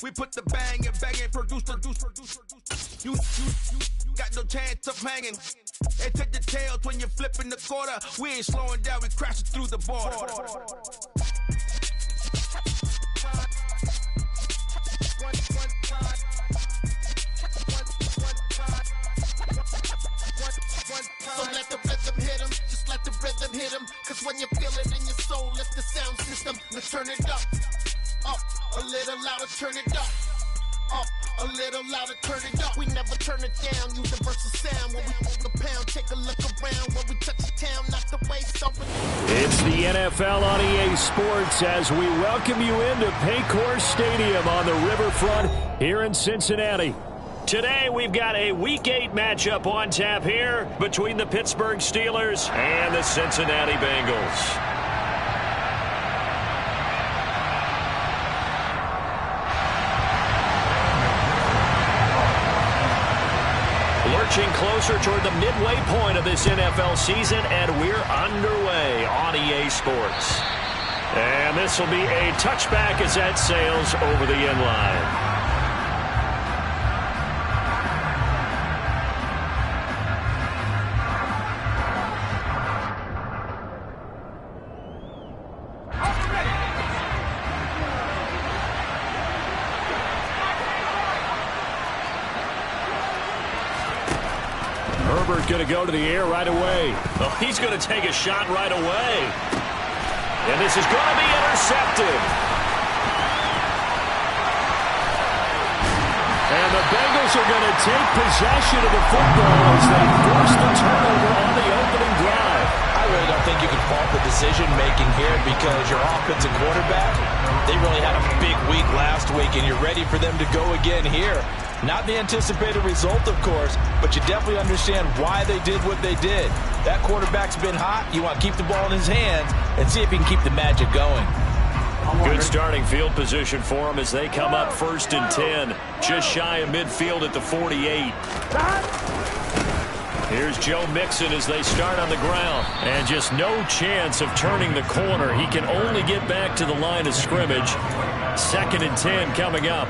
We put the bang and produce. You got no chance of hanging. And take the tails when you're flipping the quarter. We ain't slowing down, we crashing through the border. So let the rhythm hit him, just let the rhythm hit him. Cause when you feel it in your soul, lift the sound system. Now turn it up, a little louder, turn it up. A little louder, turn it up. We never turn it down, universal sound. When we move the pound, take a look around. When we touch the town, not the waist over. It's the NFL on EA Sports as we welcome you into Paycor Stadium on the riverfront here in Cincinnati. Today we've got a Week 8 matchup on tap here between the Pittsburgh Steelers and the Cincinnati Bengals. Lurching closer toward the midway point of this NFL season, and we're underway on EA Sports. And this will be a touchback as that sails over the end line. Herbert going to go to the air right away. Oh, he's going to take a shot right away. And this is going to be intercepted. And the Bengals are going to take possession of the football as they force the turnover on the opening drive. I really don't think you can fault the decision-making here because your offensive quarterback, they really had a big week last week, and you're ready for them to go again here. Not the anticipated result, of course, but you definitely understand why they did what they did. That quarterback's been hot. You want to keep the ball in his hands and see if he can keep the magic going. Good starting field position for them as they come up 1st and 10. Just shy of midfield at the 48. Here's Joe Mixon as they start on the ground. And just no chance of turning the corner. He can only get back to the line of scrimmage. 2nd and 10 coming up.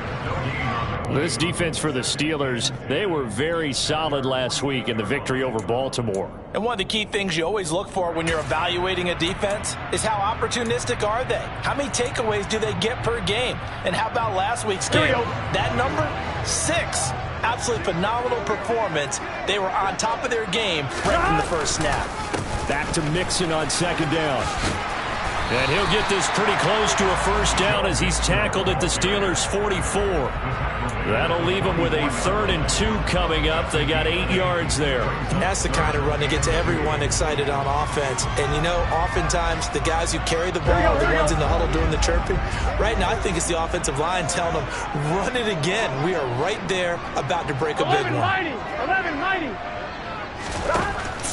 This defense for the Steelers, they were very solid last week in the victory over Baltimore. And one of the key things you always look for when you're evaluating a defense is how opportunistic are they? How many takeaways do they get per game? And how about last week's game? That number? 6. Absolutely phenomenal performance. They were on top of their game right from the first snap. Back to Mixon on 2nd down. And he'll get this pretty close to a 1st down as he's tackled at the Steelers' 44. That'll leave them with a 3rd and 2 coming up. They got 8 yards there. That's the kind of run that gets everyone excited on offense. And, you know, oftentimes the guys who carry the ball are the ones in the huddle doing the chirping. Right now, I think it's the offensive line telling them, run it again. We are right there about to break a big one.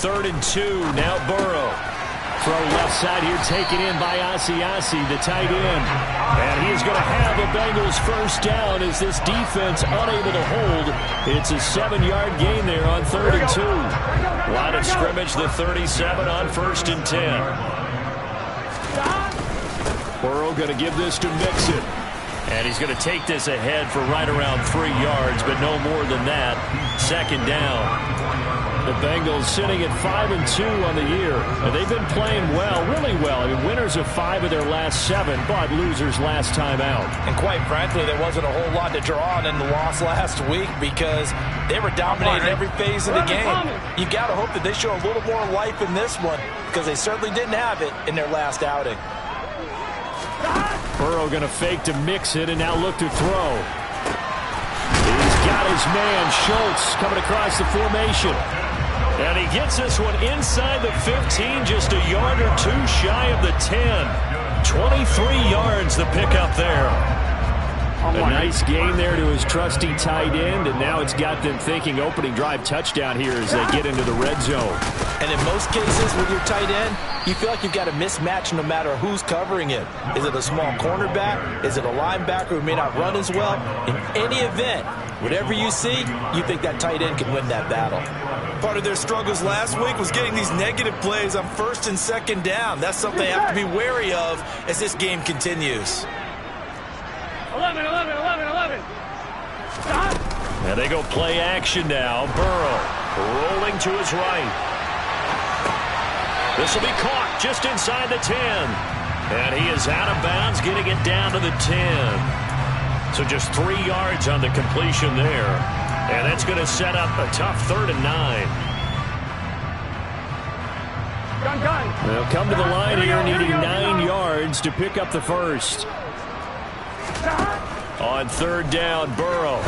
3rd and 2, now Burrow. Throw left side here, taken in by Asiasi, the tight end. And he is going to have a Bengals 1st down as this defense unable to hold. It's a 7-yard gain there on 3rd and 2. Line of scrimmage, the 37 on 1st and 10. Burrow going to give this to Mixon. And he's going to take this ahead for right around 3 yards, but no more than that. 2nd down. The Bengals sitting at 5 and 2 on the year. And they've been playing well, really well. I mean, winners of 5 of their last 7, but losers last time out. And quite frankly, there wasn't a whole lot to draw on in the loss last week because they were dominating every phase of the game. You've got to hope that they show a little more life in this one because they certainly didn't have it in their last outing. Burrow going to fake to Mixon and now look to throw. He's got his man, Schultz, coming across the formation. And he gets this one inside the 15, just a yard or 2 shy of the 10. 23 yards the pickup there. A nice gain there to his trusty tight end, and now it's got them thinking opening drive touchdown here as they get into the red zone. And in most cases with your tight end, you feel like you've got a mismatch no matter who's covering it. Is it a small cornerback? Is it a linebacker who may not run as well? In any event, whatever you see, you think that tight end can win that battle. Part of their struggles last week was getting these negative plays on 1st and 2nd down. That's something they have to be wary of as this game continues. 11. And they go play action now. Burrow rolling to his right. This will be caught just inside the 10. And he is out of bounds, getting it down to the 10. So just 3 yards on the completion there. And that's going to set up a tough 3rd and 9. They'll come to the line here needing 9 yards to pick up the first. On 3rd down, Burrow.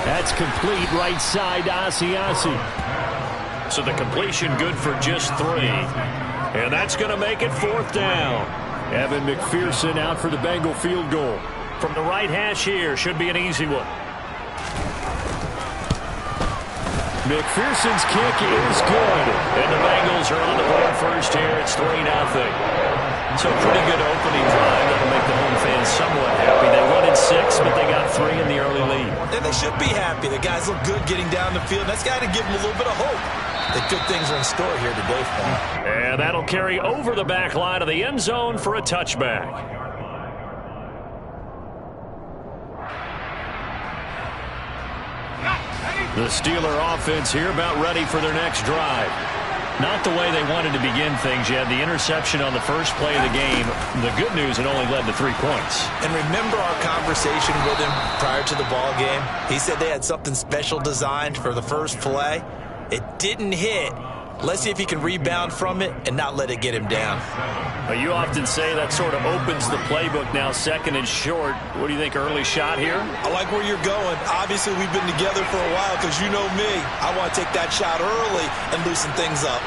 That's complete right side to Asiasi. So the completion good for just 3. And that's going to make it 4th down. Evan McPherson out for the Bengal field goal. From the right hash here, should be an easy one. McPherson's kick is good. And the Bengals are on the board first here. It's 3-0. So a pretty good opening drive. That'll make the home fans somewhat happy. They won in 6, but they got 3 in the early lead. And they should be happy. The guys look good getting down the field. That's got to give them a little bit of hope that good things are in store here today for them. And that'll carry over the back line of the end zone for a touchback. The Steeler offense here about ready for their next drive. Not the way they wanted to begin things. You had the interception on the first play of the game. The good news, it only led to 3 points. And remember our conversation with him prior to the ball game? He said they had something special designed for the first play. It didn't hit. Let's see if he can rebound from it and not let it get him down. You often say that sort of opens the playbook now, 2nd and short. What do you think, early shot here? I like where you're going. Obviously, we've been together for a while because you know me. I want to take that shot early and loosen things up.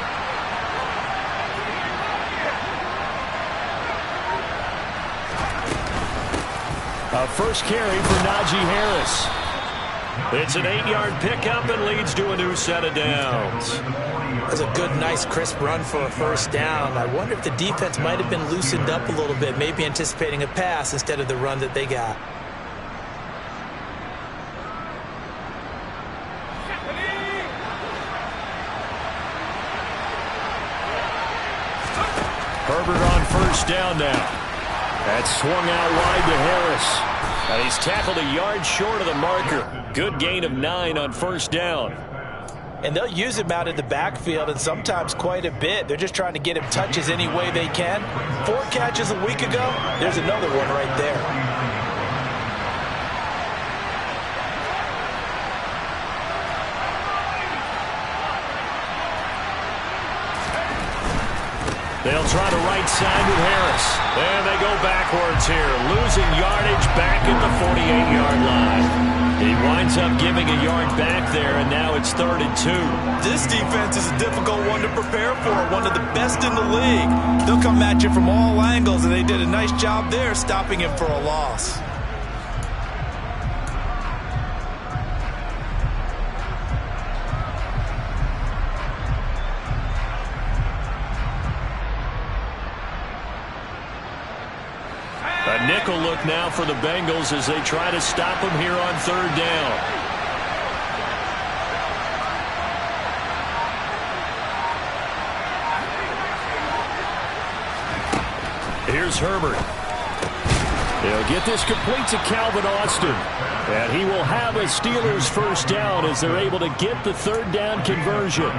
A first carry for Najee Harris. It's an 8-yard pickup and leads to a new set of downs. That's a good, nice, crisp run for a first down. I wonder if the defense might have been loosened up a little bit, maybe anticipating a pass instead of the run that they got. Herbert on first down now. That's swung out wide to Harris. And he's tackled a yard short of the marker. Good gain of 9 on first down. And they'll use him out in the backfield, and sometimes quite a bit. They're just trying to get him touches any way they can. 4 catches a week ago. There's another one right there. They'll try the right side with Harris. And they go backwards here, losing yardage back at the 48-yard line. He winds up giving a yard back there, and now it's 3rd and 2. This defense is a difficult one to prepare for, one of the best in the league. They'll come at you from all angles, and they did a nice job there stopping him for a loss. A nickel look now for the Bengals as they try to stop him here on 3rd down. Here's Herbert. They'll get this complete to Calvin Austin. And he will have a Steelers first down as they're able to get the 3rd down conversion.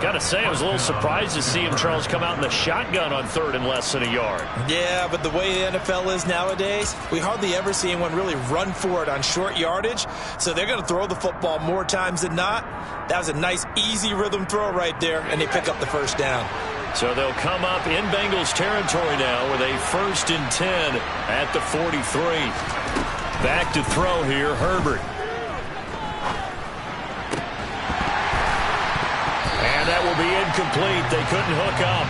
Got to say, I was a little surprised to see him, Charles, come out in the shotgun on 3rd and less than a yard. Yeah, but the way the NFL is nowadays, we hardly ever see anyone really run for it on short yardage. So they're going to throw the football more times than not. That was a nice, easy rhythm throw right there, and they pick up the first down. So they'll come up in Bengals territory now with a 1st and 10 at the 43. Back to throw here, Herbert. And that will be incomplete. They couldn't hook up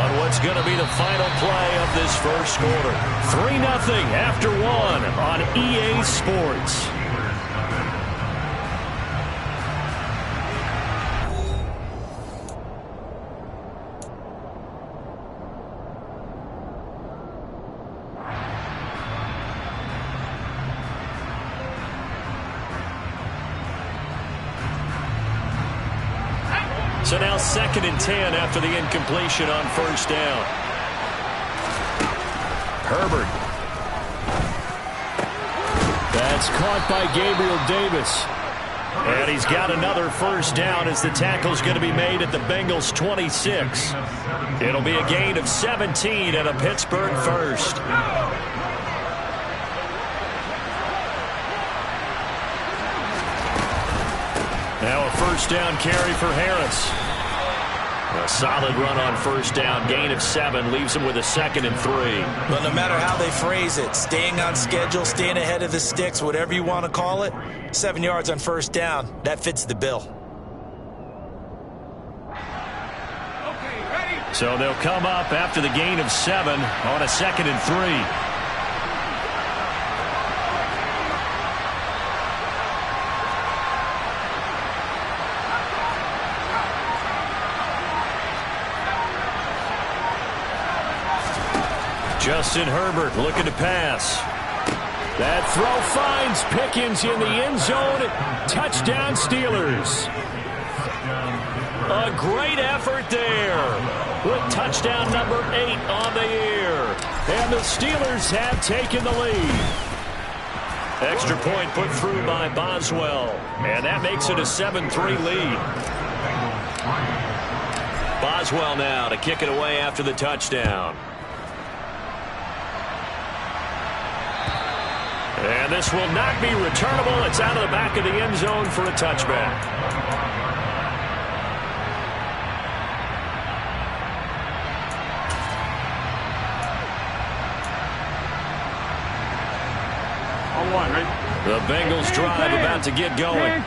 on what's going to be the final play of this first quarter. 3-0 after 1 on EA Sports. So now 2nd and 10 after the incompletion on first down. Herbert. That's caught by Gabriel Davis. And he's got another first down as the tackle's going to be made at the Bengals 26. It'll be a gain of 17 and a Pittsburgh first. Now a first down carry for Harris. A solid run on first down. Gain of 7 leaves him with a 2nd and 3. Well, no matter how they phrase it, staying on schedule, staying ahead of the sticks, whatever you want to call it, 7 yards on first down, that fits the bill. So they'll come up after the gain of 7 on a 2nd and 3. Justin Herbert looking to pass. That throw finds Pickens in the end zone. Touchdown Steelers. A great effort there with touchdown number 8 on the year. And the Steelers have taken the lead. Extra point put through by Boswell. And that makes it a 7-3 lead. Boswell now to kick it away after the touchdown. And this will not be returnable. It's out of the back of the end zone for a touchback. The Bengals drive about to get going.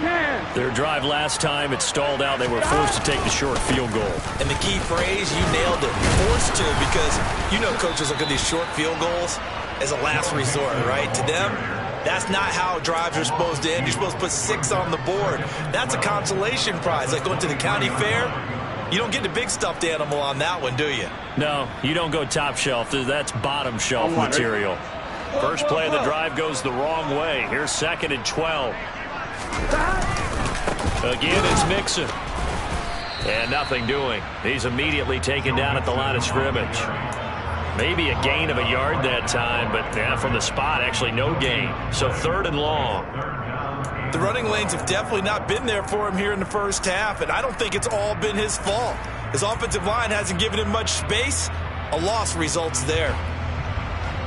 Their drive last time, it stalled out. They were forced to take the short field goal. And the key phrase, you nailed it. Forced to, because you know coaches look at these short field goals as a last resort, right? To them, that's not how drives are supposed to end. You're supposed to put 6 on the board. That's a consolation prize. Like going to the county fair, you don't get the big stuffed animal on that one, do you? No, you don't go top shelf. That's bottom shelf material. First play of the drive goes the wrong way. Here's 2nd and 12. Again, it's Mixon. And nothing doing. He's immediately taken down at the line of scrimmage. Maybe a gain of a yard that time, but from the spot, actually no gain. So 3rd and long. The running lanes have definitely not been there for him here in the first half, and I don't think it's all been his fault. His offensive line hasn't given him much space. A loss results there.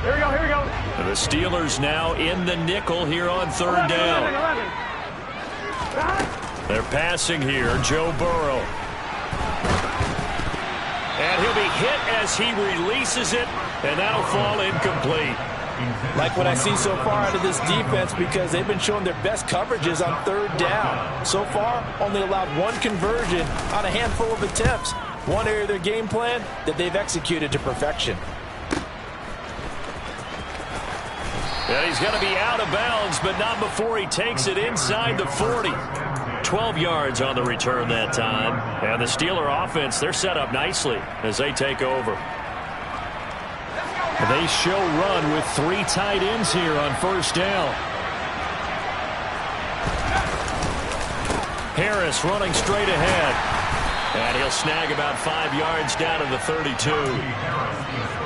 Here we go, here we go. The Steelers now in the nickel here on 3rd down. 11. They're passing here, Joe Burrow. And he'll be hit as he releases it, and that'll fall incomplete. Like what I see so far out of this defense, because they've been showing their best coverages on 3rd down. So far, only allowed 1 conversion on a handful of attempts. One area of their game plan that they've executed to perfection. And he's going to be out of bounds, but not before he takes it inside the 40. 12 yards on the return that time. And the Steeler offense, they're set up nicely as they take over. They show run with 3 tight ends here on first down. Harris running straight ahead. And he'll snag about 5 yards down to the 32.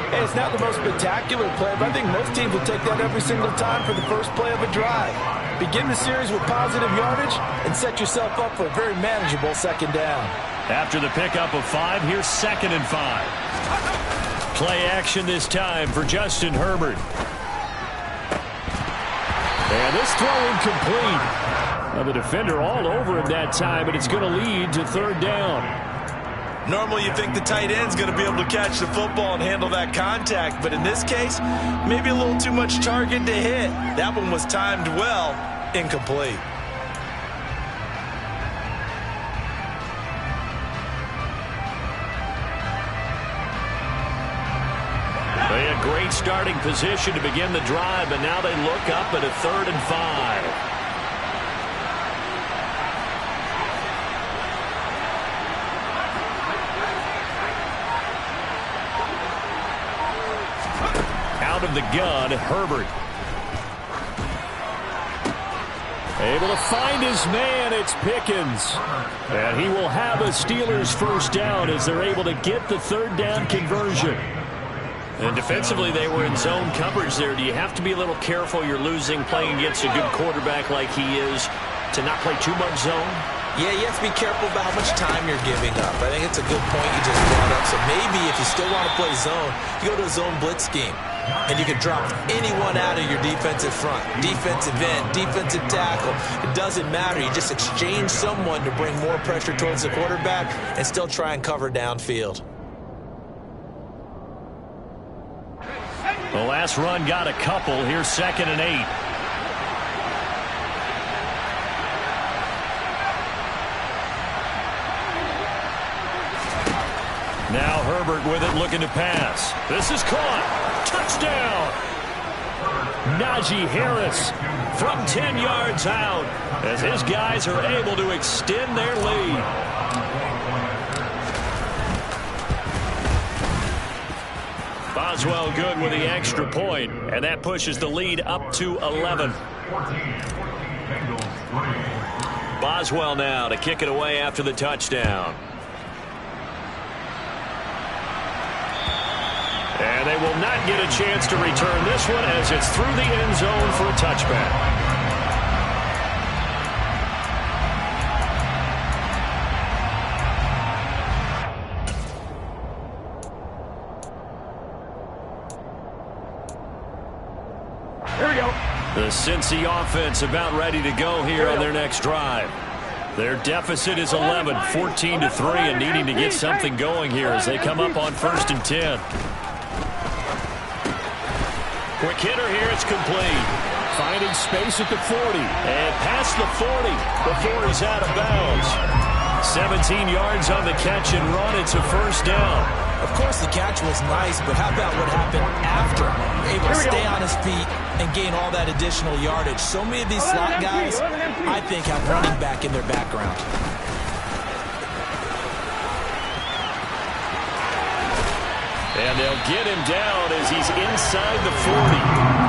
Hey, it's not the most spectacular play, but I think most teams will take that every single time for the first play of a drive. Begin the series with positive yardage and set yourself up for a very manageable 2nd down. After the pickup of 5, here's 2nd and 5. Play action this time for Justin Herbert. And this throw incomplete. Now the defender all over him that time, but it's going to lead to 3rd down. Normally you think the tight end's going to be able to catch the football and handle that contact, but in this case, maybe a little too much target to hit. That one was timed well, incomplete. They had great starting position to begin the drive, but now they look up at a 3rd and 5. Out of the gun, Herbert. Able to find his man, it's Pickens. And he will have a Steelers first down as they're able to get the 3rd down conversion. And defensively, they were in zone coverage there. Do you have to be a little careful? You're losing playing against a good quarterback like he is to not play too much zone? Yeah, you have to be careful about how much time you're giving up. I think it's a good point you just brought up. So maybe if you still want to play zone, you go to a zone blitz scheme. And you can drop anyone out of your defensive front. Defensive end, defensive tackle. It doesn't matter. You just exchange someone to bring more pressure towards the quarterback and still try and cover downfield. The last run got a couple. Here's 2nd and 8. Now Herbert with it, looking to pass. This is caught. Touchdown! Najee Harris from 10 yards out as his guys are able to extend their lead. Boswell good with the extra point, and that pushes the lead up to 11. Boswell now to kick it away after the touchdown. And they will not get a chance to return this one as it's through the end zone for a touchback. Here we go. The Cincy offense about ready to go here on their next drive. Their deficit is 11, 14-3, and needing to get something going here as they come up on 1st and 10. Quick hitter here, it's complete. Finding space at the 40, and past the 40 before he's out of bounds. 17 yards on the catch and run. It's a 1st down. Of course, the catch was nice, but how about what happened after? Able to stay on his feet and gain all that additional yardage. So many of these slot guys, I think, have running back in their background. And they'll get him down as he's inside the 40.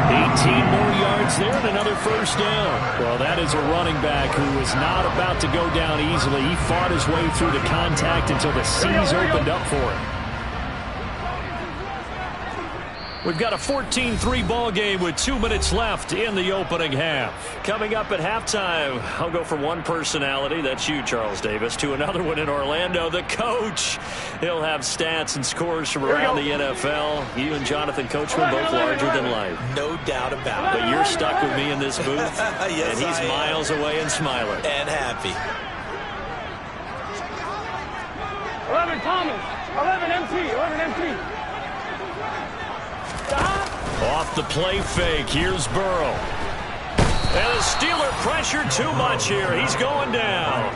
18 more yards there and another 1st down. Well, that is a running back who was not about to go down easily. He fought his way through the contact until the C's opened up for him. We've got a 14-3 ball game with 2 minutes left in the opening half. Coming up at halftime, I'll go from one personality, that's you, Charles Davis, to another one in Orlando, the coach. He'll have stats and scores from around the NFL. You and Jonathan Coachman both larger than life. No doubt about it. But you're stuck with me in this booth, yes, and he's miles away and smiling. And happy. 11 Thomas. 11 MT. 11 MT. Off the play fake, here's Burrow. And the Steeler pressure too much here. He's going down.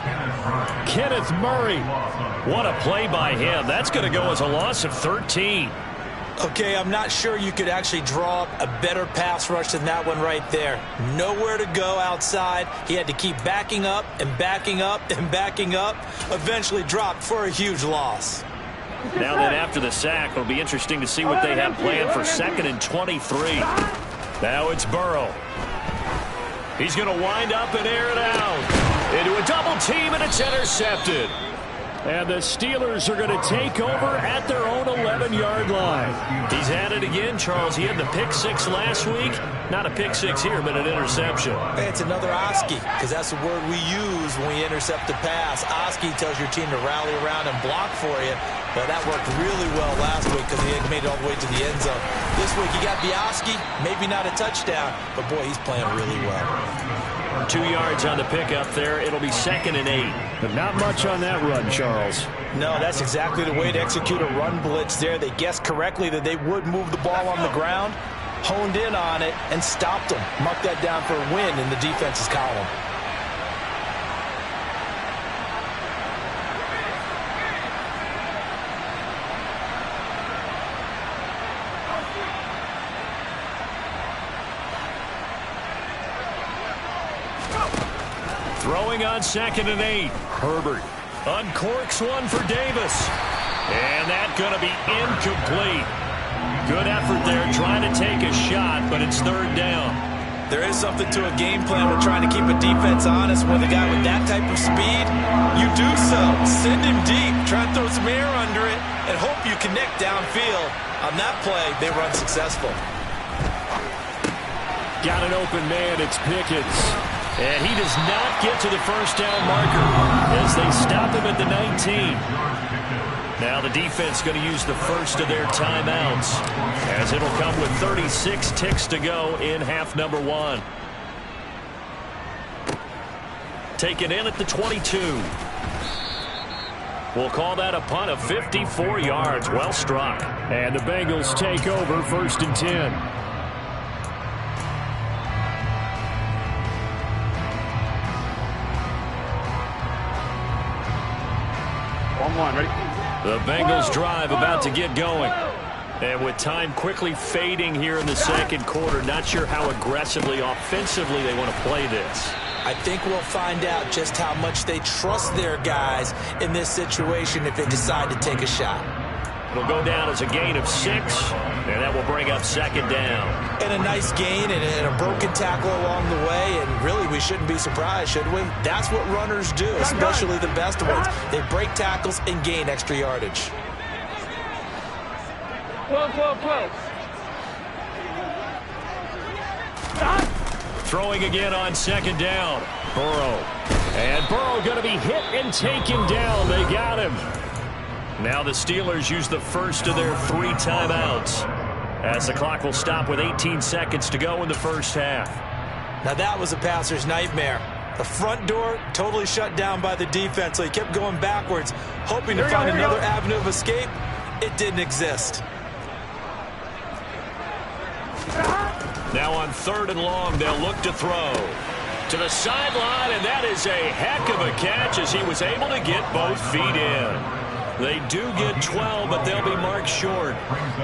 Kenneth Murray. What a play by him. That's going to go as a loss of 13. Okay, I'm not sure you could actually draw up a better pass rush than that one right there. Nowhere to go outside. He had to keep backing up and backing up and backing up. Eventually dropped for a huge loss. Now then, after the sack, it'll be interesting to see what they have planned for 2nd and 23. Now it's Burrow. He's going to wind up and air it out. Into a double team, and it's intercepted. And the Steelers are going to take over at their own 11-yard line. He's at it again, Charles. He had the pick 6 last week. Not a pick 6 here, but an interception. Hey, it's another Oski, because that's the word we use when we intercept the pass. Oski tells your team to rally around and block for you. But that worked really well last week because he had made it all the way to the end zone. This week, you got the Oski, maybe not a touchdown, but boy, he's playing really well. 2 yards on the pickup there. It'll be 2nd and 8. But not much on that run, Charles. No, that's exactly the way to execute a run blitz there. They guessed correctly that they would move the ball on the ground, honed in on it, and stopped them. Marked that down for a win in the defense's column. Throwing on 2nd and 8. Herbert uncorks one for Davis. And that's going to be incomplete. Good effort there trying to take a shot, but it's 3rd down. There is something to a game plan with trying to keep a defense honest. With a guy with that type of speed, you do so. Send him deep. Try to throw some air under it. and hope you connect downfield. On that play, they run successful. Got an open man. It's Pickens. And he does not get to the first down marker as they stop him at the 19. Now the defense going to use the first of their timeouts as it'll come with 36 ticks to go in half number 1. Taken in at the 22. We'll call that a punt of 54 yards. Well struck. And the Bengals take over 1st and 10. Ready? The Bengals drive about to get going. And with time quickly fading here in the second quarter, not sure how aggressively, offensively they want to play this. I think we'll find out just how much they trust their guys in this situation if they decide to take a shot. It'll go down as a gain of 6, and that will bring up 2nd down. And a nice gain and a broken tackle along the way, and really we shouldn't be surprised, should we? That's what runners do, especially the best ones. They break tackles and gain extra yardage. 12. Throwing again on 2nd down. Burrow. And Burrow going to be hit and taken down. They got him. Now the Steelers use the first of their 3 timeouts as the clock will stop with 18 seconds to go in the first half. Now that was a passer's nightmare. The front door totally shut down by the defense, so he kept going backwards, hoping to find another avenue of escape. It didn't exist. Now on 3rd and long, they'll look to throw. To the sideline, and that is a heck of a catch as he was able to get both feet in. They do get 12, but they'll be marked short.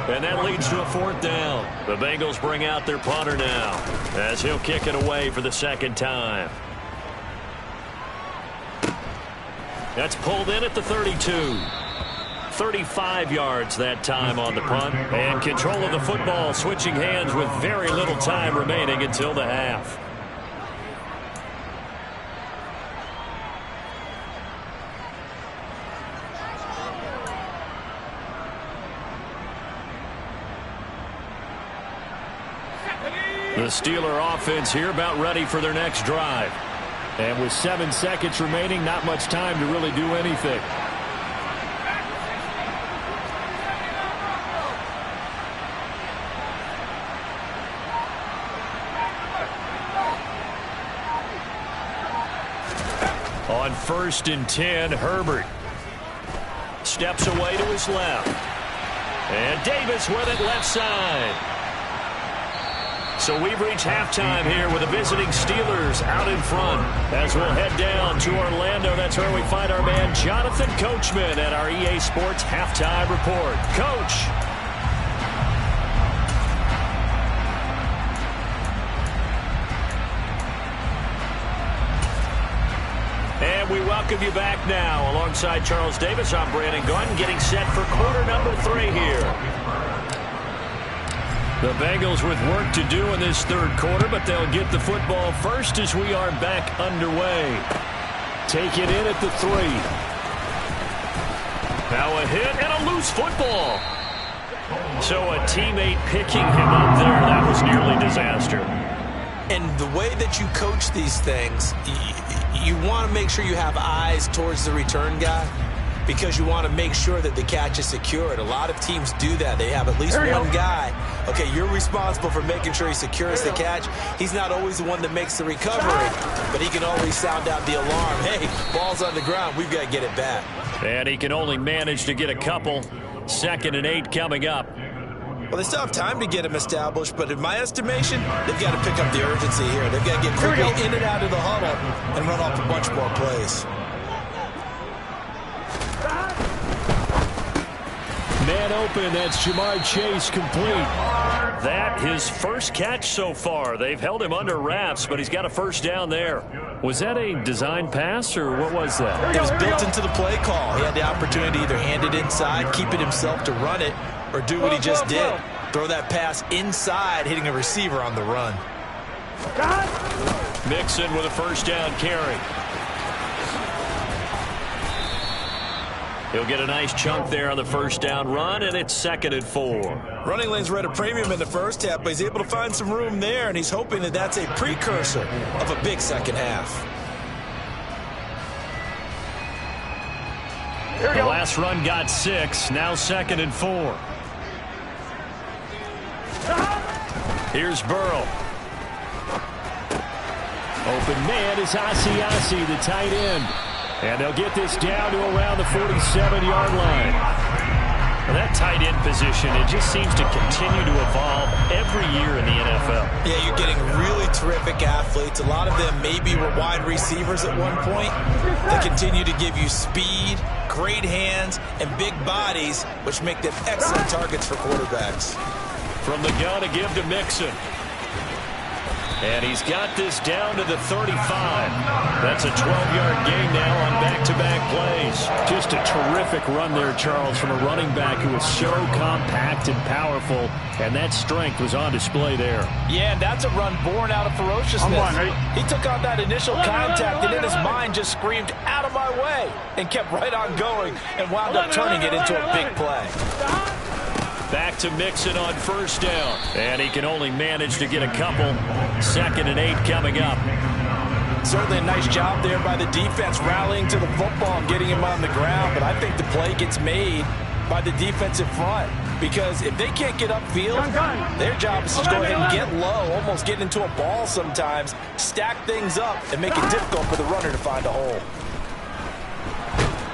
And that leads to a 4th down. The Bengals bring out their punter now as he'll kick it away for the 2nd time. That's pulled in at the 32. 35 yards that time on the punt. And control of the football switching hands with very little time remaining until the half. The Steeler offense here about ready for their next drive. And with 7 seconds remaining, not much time to really do anything. On 1st and 10, Herbert steps away to his left. And Davis with it left side. So we've reached halftime here with the visiting Steelers out in front. As we'll head down to Orlando, that's where we find our man Jonathan Coachman at our EA Sports Halftime Report. Coach. And we welcome you back now. Alongside Charles Davis, I'm Brandon Gunn, getting set for quarter number 3 here. The Bengals with work to do in this 3rd quarter, but they'll get the football first as we are back underway. Take it in at the 3. Now a hit and a loose football. So a teammate picking him up there. That was nearly disaster. And the way that you coach these things, you want to make sure you have eyes towards the return guy, because you want to make sure that the catch is secured. A lot of teams do that. They have at least one guy. Okay, you're responsible for making sure he secures the catch. He's not always the one that makes the recovery, but he can always sound out the alarm. Hey, ball's on the ground. We've got to get it back. And he can only manage to get a couple. 2nd and 8 coming up. Well, they still have time to get him established, but in my estimation, they've got to pick up the urgency here. They've got to get quickly in and out of the huddle and run off a bunch more plays. Man open, that's Jamar Chase complete. That his first catch so far. They've held him under wraps, but he's got a 1st down there. Was that a design pass, or what was that? It was built into the play call. He had the opportunity to either hand it inside, keep it himself to run it, or do what he just did. Throw that pass inside, hitting a receiver on the run. Mixon with a 1st down carry. He'll get a nice chunk there on the first down run, and it's 2nd and 4. Running lanes were at a premium in the first half, but he's able to find some room there, and he's hoping that that's a precursor of a big second half. The last run got 6, now 2nd and 4. Here's Burrow. Open man is Asiasi, the tight end. And they'll get this down to around the 47-yard line. Well, that tight end position, it just seems to continue to evolve every year in the NFL. Yeah, you're getting really terrific athletes. A lot of them maybe were wide receivers at one point. They continue to give you speed, great hands, and big bodies, which make them excellent targets for quarterbacks. From the gun to give to Mixon. And he's got this down to the 35. That's a 12-yard gain now on back-to-back plays. Just a terrific run there, Charles, from a running back who is so compact and powerful, and that strength was on display there. Yeah, and that's a run born out of ferociousness. He took on that initial contact, and in his mind just screamed, "Out of my way," and kept right on going and wound up turning it into a big play. Back to Mixon on first down. And he can only manage to get a couple. 2nd and 8 coming up. Certainly a nice job there by the defense rallying to the football and getting him on the ground. But I think the play gets made by the defensive front. Because if they can't get upfield, their job is to go ahead and get low, almost get into a ball sometimes, stack things up, and make it difficult for the runner to find a hole.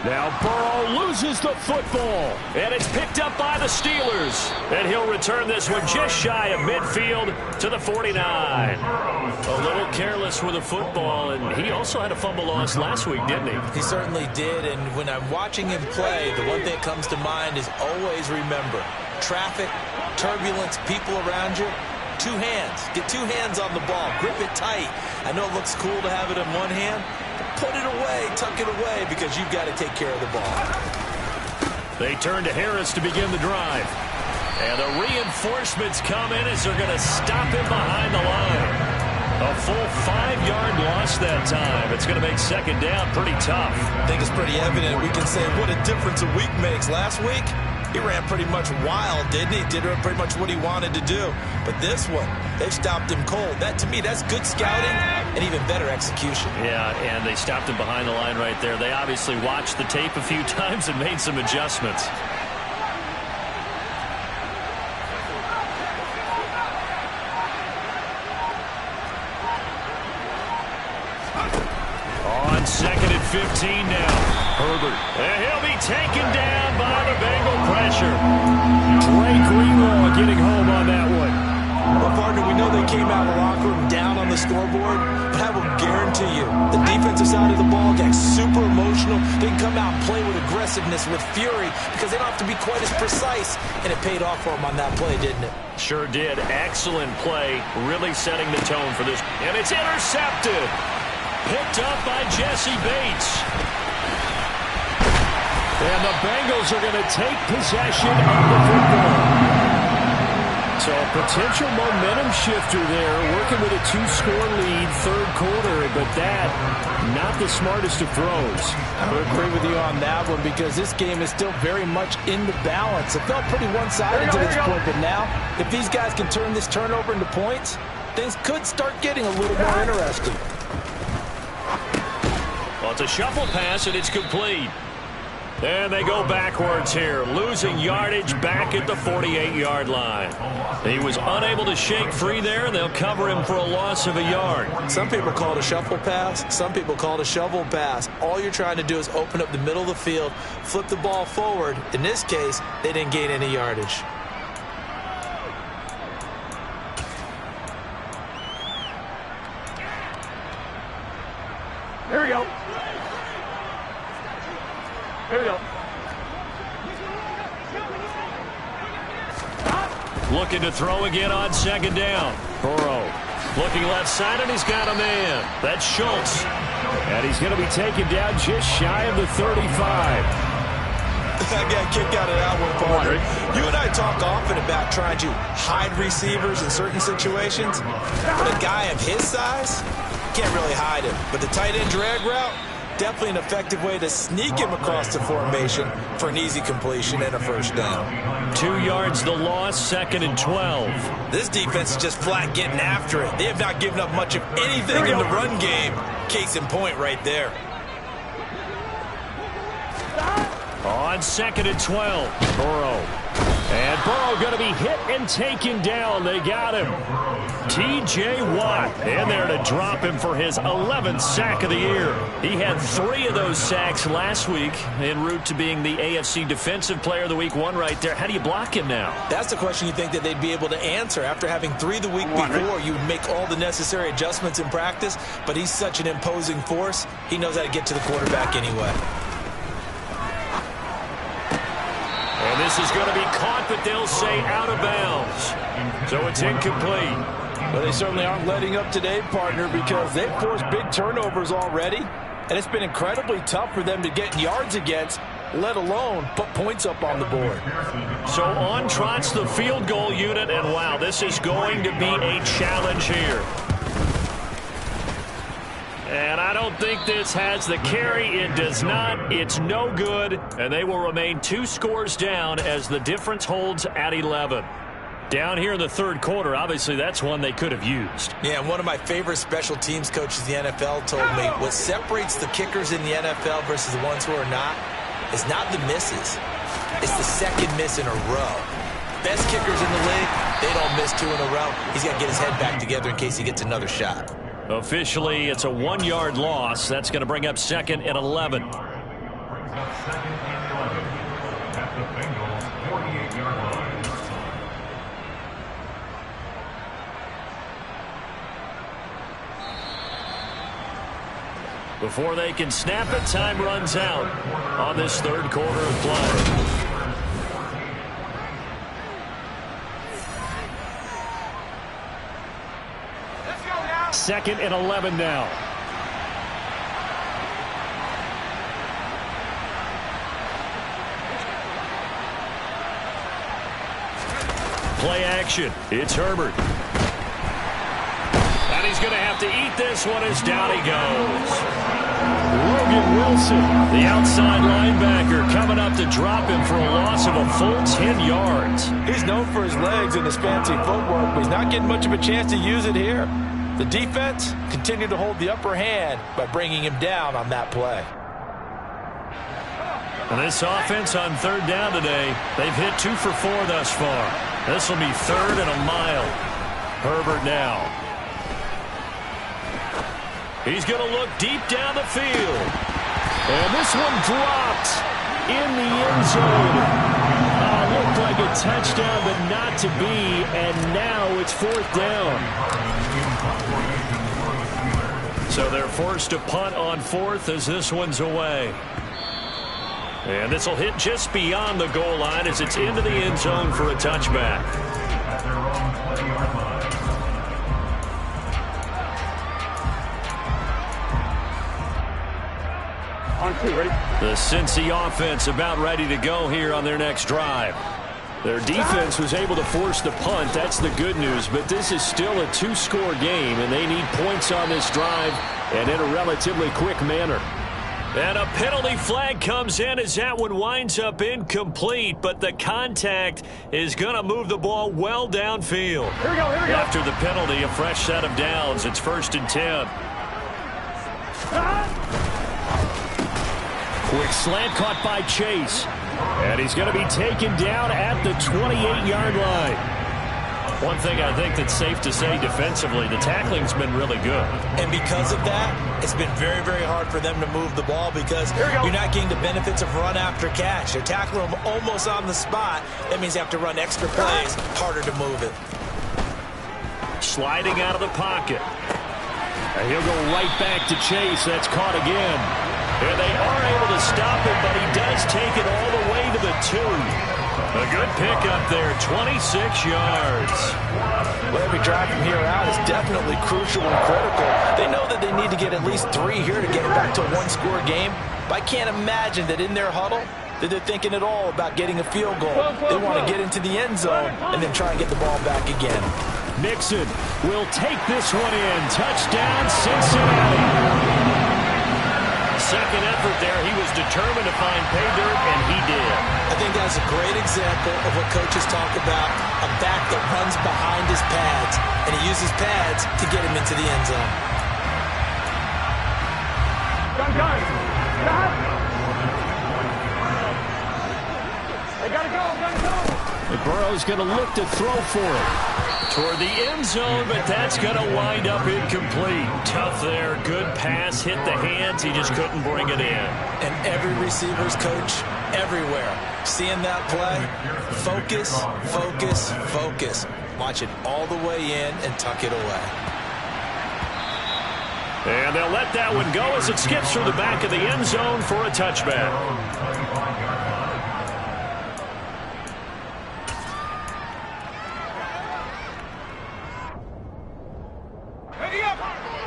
Now Burrow loses the football, and it's picked up by the Steelers. And he'll return this one just shy of midfield to the 49. A little careless with the football, and he also had a fumble loss last week, didn't he? He certainly did, and when I'm watching him play, the one thing that comes to mind is always remember, traffic, turbulence, people around you, 2 hands. Get 2 hands on the ball. Grip it tight. I know it looks cool to have it in one hand, put it away, tuck it away, because you've got to take care of the ball. They turn to Harris to begin the drive. And the reinforcements come in as they're going to stop him behind the line. A full 5-yard loss that time. It's going to make 2nd down pretty tough. I think it's pretty evident. We can say what a difference a week makes. Last week, he ran pretty much wild, didn't he? Did pretty much what he wanted to do. But this one, they stopped him cold. That, to me, that's good scouting and even better execution. Yeah, and they stopped him behind the line right there. They obviously watched the tape a few times and made some adjustments. On 2nd and 15 now. Herbert. And he'll be taken down by the Bengal pressure. Drake Greenlaw getting home on that one. Well, partner, we know they came out of the locker room down on the scoreboard, but I will guarantee you the defensive side of the ball got super emotional. They can come out and play with aggressiveness, with fury, because they don't have to be quite as precise, and it paid off for them on that play, didn't it? Sure did. Excellent play, really setting the tone for this. And it's intercepted. Picked up by Jesse Bates. And the Bengals are going to take possession of the football. So a potential momentum shifter there, working with a 2-score lead, 3rd quarter, but that, not the smartest of throws. I would agree with you on that one because this game is still very much in the balance. It felt pretty one-sided to this point, but now, if these guys can turn this turnover into points, things could start getting a little more interesting. Well, it's a shuffle pass, and it's complete. And they go backwards here, losing yardage back at the 48-yard line. He was unable to shake free there, and they'll cover him for a loss of a yard. Some people call it a shuffle pass. Some people call it a shovel pass. All you're trying to do is open up the middle of the field, flip the ball forward. In this case, they didn't gain any yardage. Here we go. Here we go. Looking to throw again on 2nd down. Burrow looking left side, and he's got a man. That's Schultz. And he's going to be taken down just shy of the 35. I got a kick out of that one, partner. You and I talk often about trying to hide receivers in certain situations. But a guy of his size can't really hide him. But the tight end drag route, Definitely an effective way to sneak him across the formation for an easy completion and a first down. 2 yards the loss, 2nd and 12. This defense is just flat getting after it. They have not given up much of anything in the run game. Case in point right there. On 2nd and 12, Burrow. And Burrow going to be hit and taken down. They got him. T.J. Watt in there to drop him for his 11th sack of the year. He had 3 of those sacks last week en route to being the AFC Defensive Player of the Week 1 right there. How do you block him now? That's the question you think that they'd be able to answer. After having 3 the week before, you would make all the necessary adjustments in practice, but he's such an imposing force, he knows how to get to the quarterback anyway. And this is going to be caught, but they'll say out of bounds. So it's incomplete. Well, they certainly aren't letting up today, partner, because they've forced big turnovers already, and it's been incredibly tough for them to get yards against, let alone put points up on the board. So on trots the field goal unit, and wow, this is going to be a challenge here. And I don't think this has the carry. It does not. It's no good. And they will remain 2 scores down as the difference holds at 11. Down here in the 3rd quarter, obviously that's one they could have used. Yeah, one of my favorite special teams coaches in the NFL told me what separates the kickers in the NFL versus the ones who are not is not the misses. It's the second miss in a row. Best kickers in the league, they don't miss 2 in a row. He's got to get his head back together in case he gets another shot. Officially, it's a 1-yard loss. That's going to bring up 2nd and 11. Before they can snap it, time runs out on this 3rd quarter of play. 2nd and 11 now. Play action. It's Herbert. And he's going to have to eat this one as down he goes. Logan Wilson, the outside linebacker, coming up to drop him for a loss of a full 10 yards. He's known for his legs and his fancy footwork, but he's not getting much of a chance to use it here. The defense continued to hold the upper hand by bringing him down on that play. And this offense on 3rd down today, they've hit 2 for 4 thus far. This will be 3rd and a mile. Herbert now. He's going to look deep down the field. And this one dropped in the end zone. Looked like a touchdown, but not to be. And now it's 4th down. So they're forced to punt on 4th as this one's away. And this will hit just beyond the goal line as it's into the end zone for a touchback. On 2, ready? The Cincy offense about ready to go here on their next drive. Their defense was able to force the punt. That's the good news. But this is still a 2-score game, and they need points on this drive and in a relatively quick manner. And a penalty flag comes in as that one winds up incomplete, but the contact is going to move the ball well downfield. Here we go, here we go. After the penalty, a fresh set of downs. It's 1st and 10. Quick slant caught by Chase. And he's going to be taken down at the 28-yard line. One thing I think that's safe to say defensively, the tackling's been really good. And because of that, it's been very, very hard for them to move the ball because you're not getting the benefits of run after catch. They're tackling them almost on the spot. That means they have to run extra plays, harder to move it. Sliding out of the pocket. And he'll go right back to Chase. That's caught again. And they are able to stop it, but he does take it all the way to the 2. A good pickup there, 26 yards. Well, every drive from here out is definitely crucial and critical. They know that they need to get at least 3 here to get it back to a 1-score game. But I can't imagine that in their huddle that they're thinking at all about getting a field goal. They want to get into the end zone and then try and get the ball back again. Mixon will take this one in. Touchdown, Cincinnati. 2nd effort there. He was determined to find pay dirt, and he did. I think that's a great example of what coaches talk about, a back that runs behind his pads, and he uses pads to get him into the end zone. Gun. They gotta go. Burrow's going to look to throw for it toward the end zone, but that's going to wind up incomplete. Tough there. Good pass. Hit the hands. He just couldn't bring it in. And every receiver's coach everywhere, seeing that play, focus. Watch it all the way in and tuck it away. And they'll let that one go as it skips through the back of the end zone for a touchback.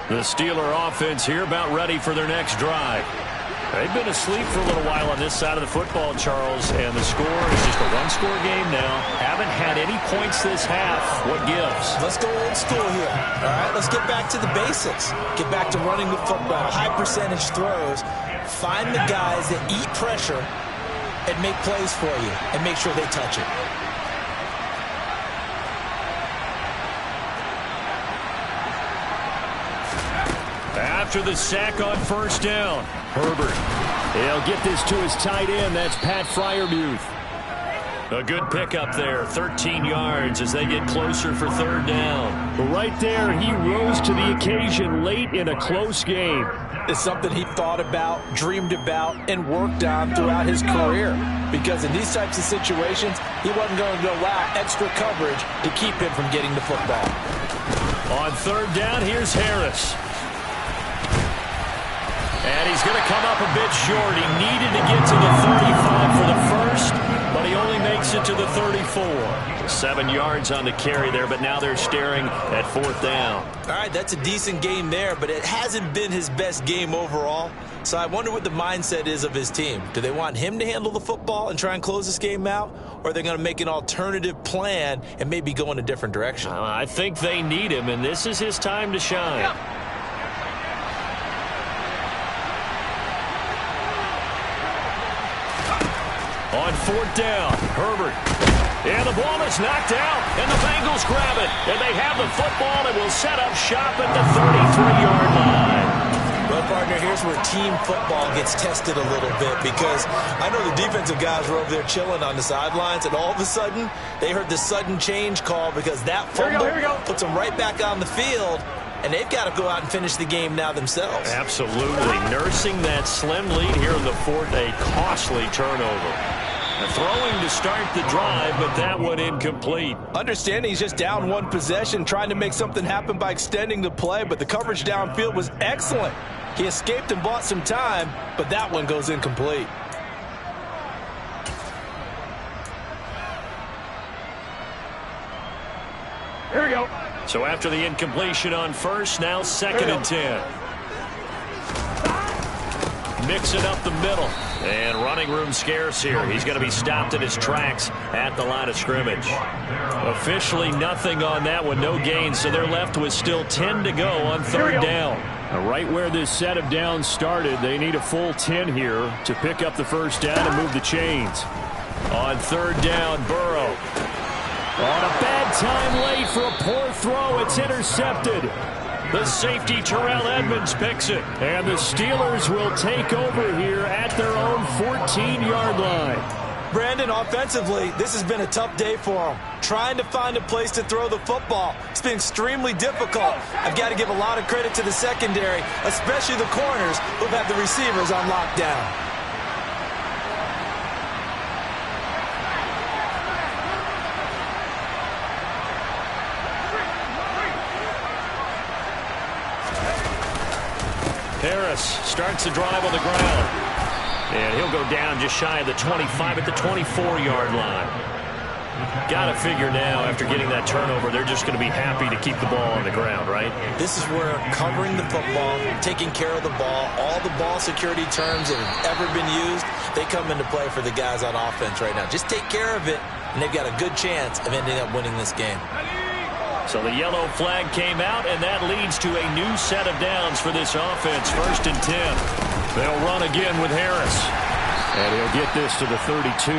The Steeler offense here about ready for their next drive. They've been asleep for a little while on this side of the football, Charles, and the score is just a one-score game now. Haven't had any points this half. What gives? Let's go old school here. All right, let's get back to the basics. Get back to running the football, high percentage throws. Find the guys that eat pressure and make plays for you and make sure they touch it. After the sack on first down, Herbert. He'll get this to his tight end. That's Pat Freiermuth. A good pickup there, 13 yards as they get closer for third down. Right there, he rose to the occasion late in a close game. It's something he thought about, dreamed about, and worked on throughout his career. Because in these types of situations, he wasn't going to allow extra coverage to keep him from getting the football. On third down, here's Harris. And he's going to come up a bit short. He needed to get to the 35 for the first, but he only makes it to the 34. 7 yards on the carry there, but now they're staring at fourth down. All right, that's a decent game there, but it hasn't been his best game overall. So I wonder what the mindset is of his team. Do they want him to handle the football and try and close this game out, or are they going to make an alternative plan and maybe go in a different direction? I think they need him, and this is his time to shine. Yeah. On fourth down, Herbert. And the ball is knocked out, and the Bengals grab it. And they have the football and will set up shop at the 33-yard line. Well, partner, here's where team football gets tested a little bit because I know the defensive guys were over there chilling on the sidelines, and all of a sudden, they heard the sudden change call because that fumble puts them right back on the field. And they've got to go out and finish the game now themselves. Absolutely. Nursing that slim lead here in the fourth, a costly turnover. Throwing to start the drive, but that one incomplete. Understanding he's just down one possession, trying to make something happen by extending the play, but the coverage downfield was excellent. He escaped and bought some time, but that one goes incomplete. Here we go. So after the incompletion on first, now second and 10. Mixing up the middle. And running room scarce here. He's going to be stopped in his tracks at the line of scrimmage. Officially nothing on that one. No gain. So they're left with still 10 to go on third down. Right where this set of downs started, they need a full 10 here to pick up the first down and move the chains. On third down, Burrow. On a bad time late for a poor throw. It's intercepted. The safety, Terrell Edmonds, picks it. And the Steelers will take over here at their own 14-yard line. Brandon, offensively, this has been a tough day for them. Trying to find a place to throw the football. It's been extremely difficult. I've got to give a lot of credit to the secondary, especially the corners who've had the receivers on lockdown. Harris starts the drive on the ground. And he'll go down just shy of the 25 at the 24-yard line. Got to figure now, after getting that turnover, they're just going to be happy to keep the ball on the ground, right? This is where covering the football, taking care of the ball, all the ball security terms that have ever been used, they come into play for the guys on offense right now. Just take care of it, and they've got a good chance of ending up winning this game. So the yellow flag came out, and that leads to a new set of downs for this offense. 1st and 10. They'll run again with Harris. And he'll get this to the 32.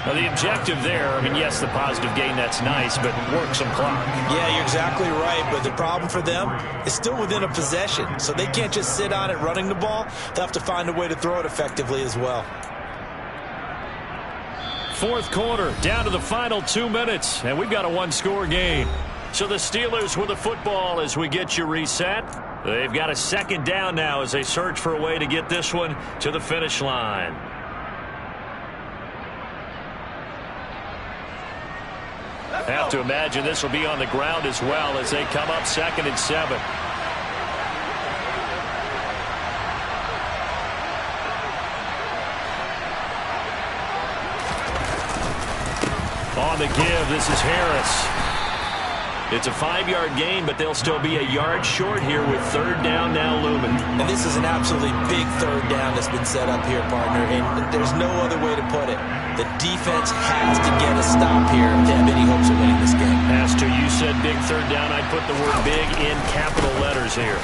Now, the objective there, I mean, yes, the positive gain, that's nice, but work some clock. Yeah, you're exactly right, but the problem for them is still within a possession, so they can't just sit on it running the ball. They'll have to find a way to throw it effectively as well. 4th quarter, down to the final 2 minutes, and we've got a one-score game. So the Steelers with the football as we get you reset. They've got a 2nd down now as they search for a way to get this one to the finish line. Have to imagine this will be on the ground as well as they come up 2nd and 7. On the give, this is Harris. It's a 5-yard gain, but they'll still be a yard short here with 3rd down now looming. And this is an absolutely big 3rd down that's been set up here, partner, and there's no other way to put it. The defense has to get a stop here to have any hopes of winning this game. As to you said big 3rd down, I'd put the word big in capital letters here.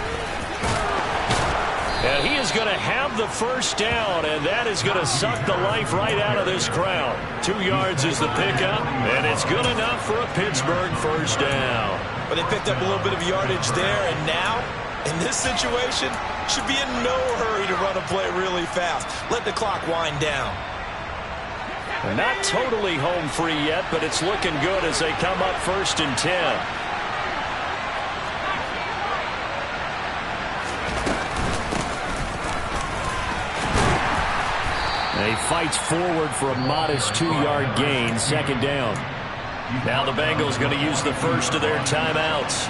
And he is going to have the 1st down, and that is going to suck the life right out of this crowd. 2 yards is the pickup, and it's good enough for a Pittsburgh 1st down. But they picked up a little bit of yardage there, and now, in this situation, should be in no hurry to run a play really fast. Let the clock wind down. Not totally home free yet, but it's looking good as they come up 1st and 10. He fights forward for a modest 2-yard gain, 2nd down. Now the Bengals going to use the first of their timeouts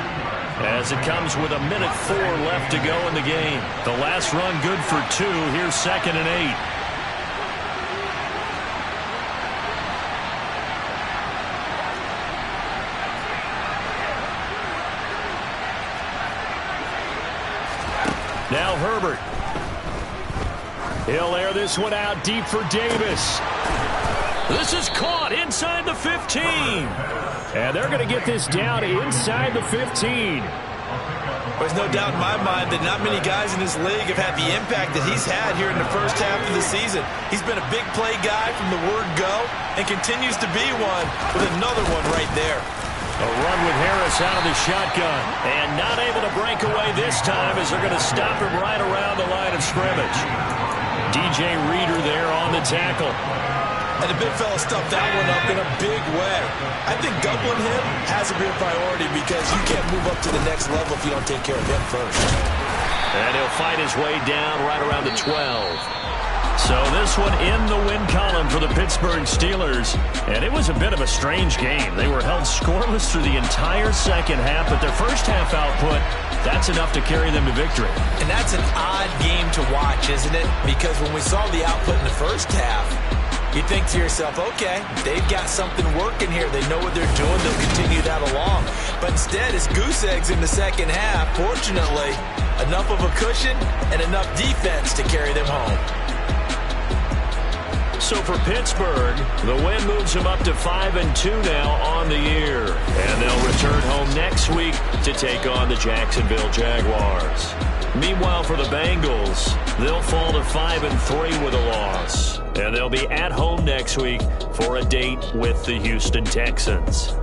as it comes with 1:04 left to go in the game. The last run good for 2. Here's 2nd and 8. Now Herbert. He'll air this one out deep for Davis. This is caught inside the 15. And they're going to get this down inside the 15. There's no doubt in my mind that not many guys in this league have had the impact that he's had here in the first half of the season. He's been a big play guy from the word go and continues to be one with another one right there. A run with Harris out of the shotgun. And not able to break away this time as they're going to stop him right around the line of scrimmage. DJ Reader there on the tackle. And the big fella stuffed that one up in a big way. I think doubling him has to be a priority because you can't move up to the next level if you don't take care of him first. And he'll fight his way down right around the 12. So this one in the win column for the Pittsburgh Steelers. And it was a bit of a strange game. They were held scoreless through the entire 2nd half, but their first half output, that's enough to carry them to victory. And that's an odd game to watch, isn't it? Because when we saw the output in the first half, you think to yourself, okay, they've got something working here. They know what they're doing. They'll continue that along. But instead, it's goose eggs in the 2nd half. Fortunately, enough of a cushion and enough defense to carry them home. So for Pittsburgh, the win moves them up to 5-2 now on the year. And they'll return home next week to take on the Jacksonville Jaguars. Meanwhile, for the Bengals, they'll fall to 5-3 with a loss. And they'll be at home next week for a date with the Houston Texans.